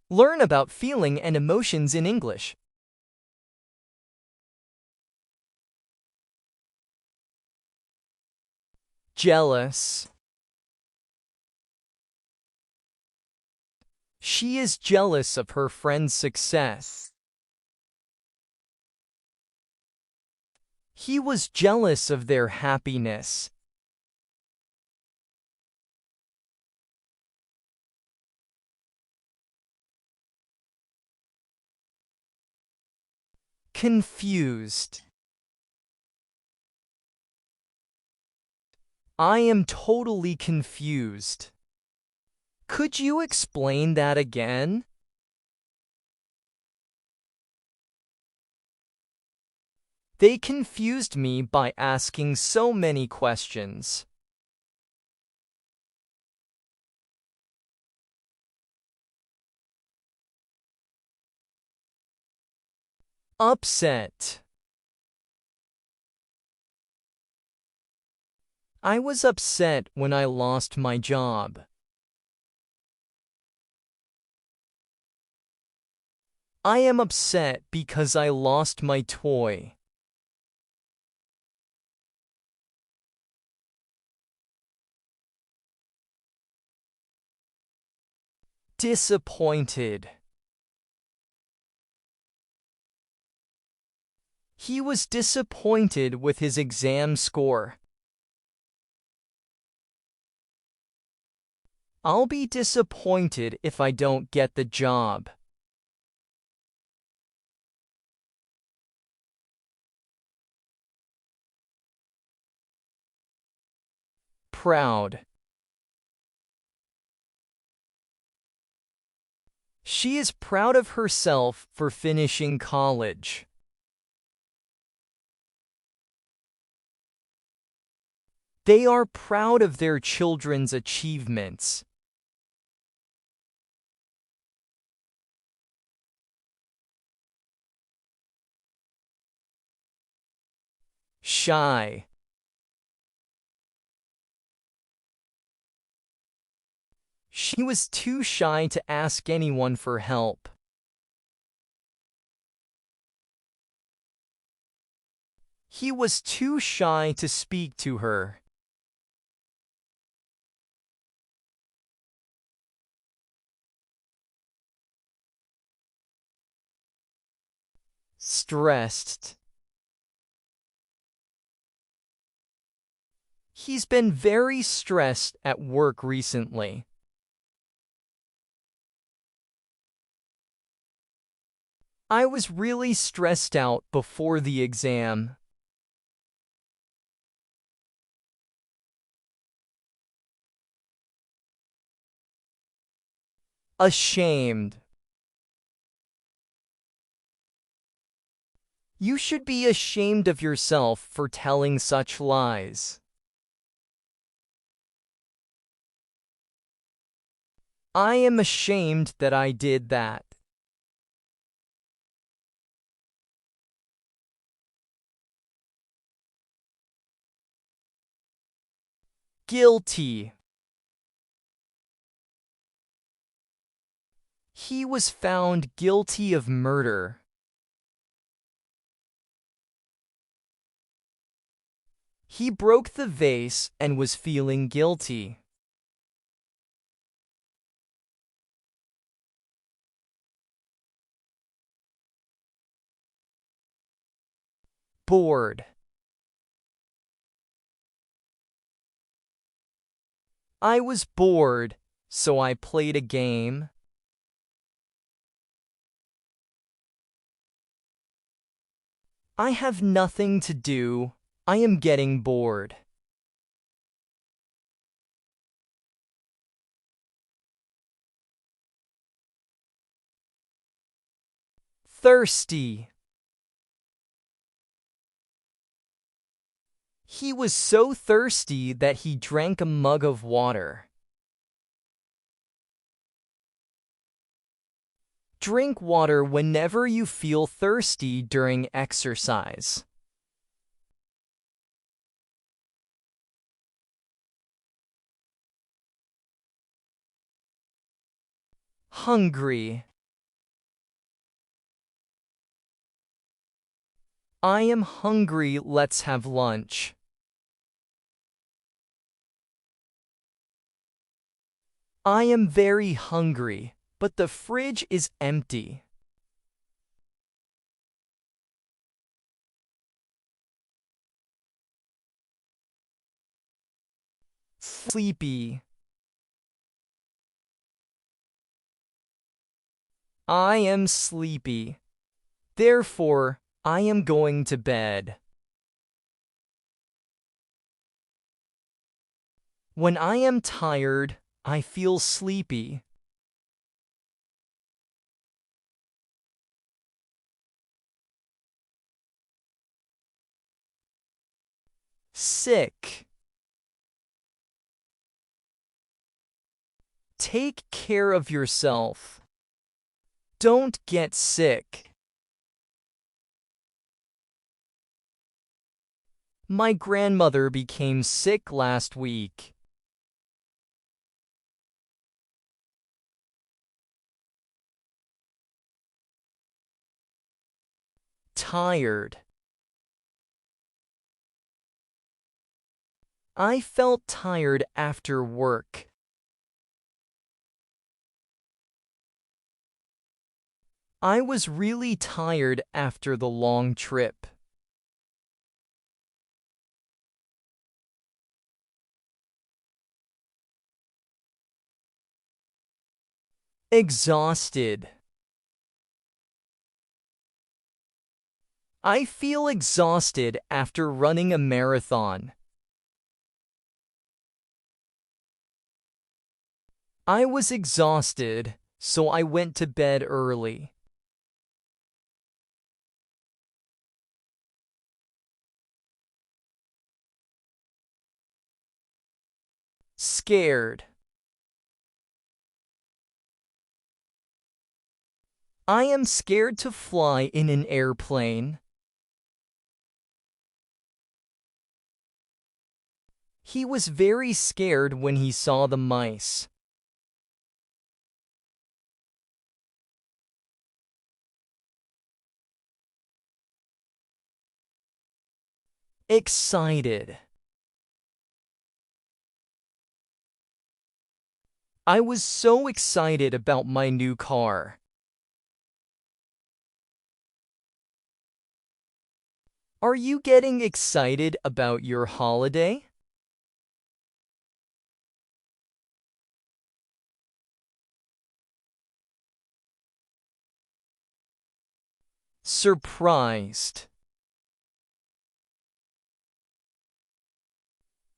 Learn about feeling and emotions in English. Jealous. She is jealous of her friend's success. He was jealous of their happiness. Confused. I am totally confused. Could you explain that again? They confused me by asking so many questions. Upset. I was upset when I lost my job. I am upset because I lost my toy. Disappointed. He was disappointed with his exam score. I'll be disappointed if I don't get the job. Proud. She is proud of herself for finishing college. They are proud of their children's achievements. Shy. She was too shy to ask anyone for help. He was too shy to speak to her. Stressed. He's been very stressed at work recently. I was really stressed out before the exam. Ashamed. You should be ashamed of yourself for telling such lies. I am ashamed that I did that. Guilty. He was found guilty of murder. He broke the vase and was feeling guilty. Bored. I was bored, so I played a game. I have nothing to do. I am getting bored. Thirsty. He was so thirsty that he drank a mug of water. Drink water whenever you feel thirsty during exercise. Hungry. I am hungry, let's have lunch. I am very hungry, but the fridge is empty. Sleepy. I am sleepy. Therefore, I am going to bed. When I am tired, I feel sleepy. Sick. Take care of yourself. Don't get sick. My grandmother became sick last week. Tired. I felt tired after work. I was really tired after the long trip. Exhausted. I feel exhausted after running a marathon. I was exhausted, so I went to bed early. Scared. I am scared to fly in an airplane. He was very scared when he saw the mice. Excited. I was so excited about my new car. Are you getting excited about your holiday? Surprised.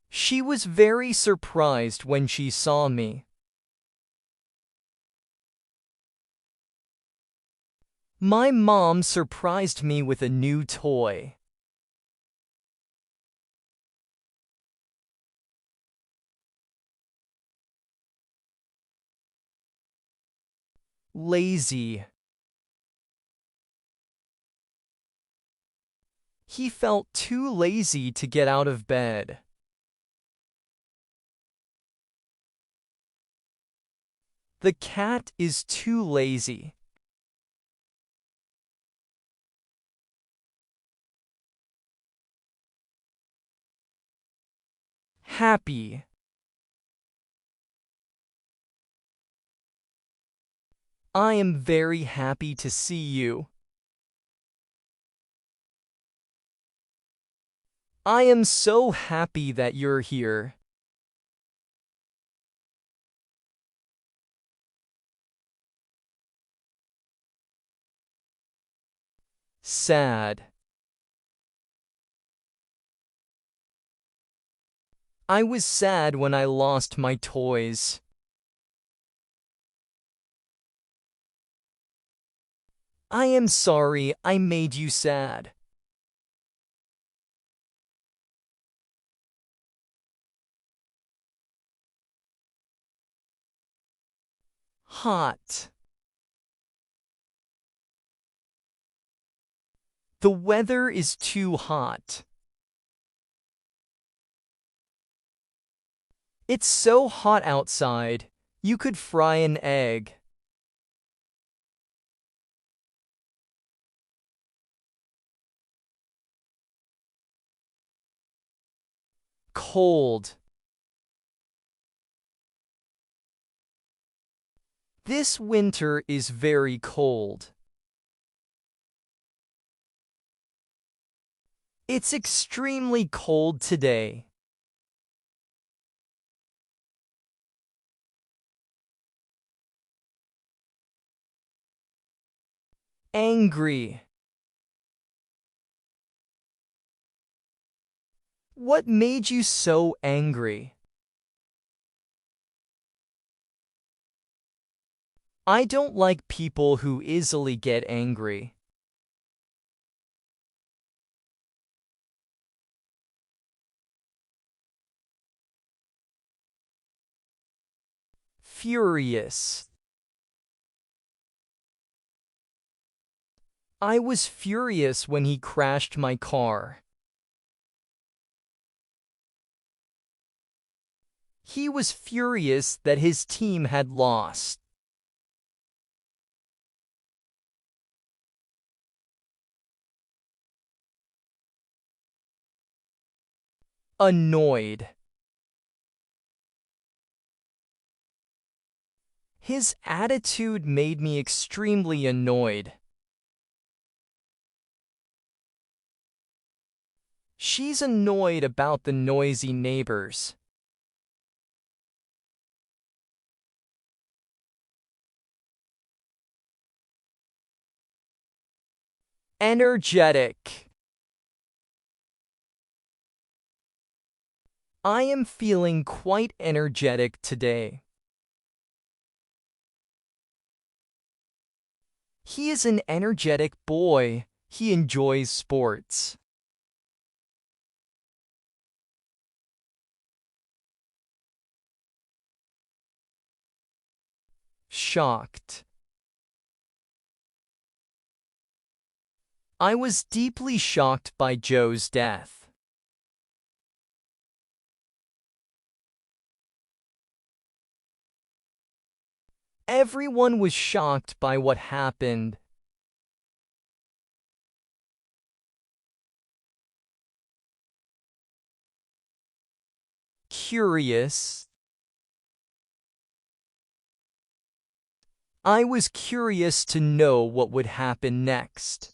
She was very surprised when she saw me. My mom surprised me with a new toy. Lazy. He felt too lazy to get out of bed. The cat is too lazy. Happy. I am very happy to see you. I am so happy that you're here. Sad. I was sad when I lost my toys. I am sorry I made you sad. Hot. The weather is too hot. It's so hot outside, you could fry an egg. cold. This winter is very cold. It's extremely cold today. Angry. What made you so angry? I don't like people who easily get angry. Furious. I was furious when he crashed my car. He was furious that his team had lost. Annoyed. His attitude made me extremely annoyed. She's annoyed about the noisy neighbors. Energetic. I am feeling quite energetic today. He is an energetic boy. He enjoys sports. Shocked. I was deeply shocked by Joe's death. Everyone was shocked by what happened. Curious. I was curious to know what would happen next.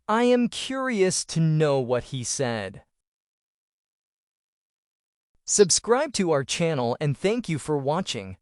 I am curious to know what he said. Subscribe to our channel and thank you for watching.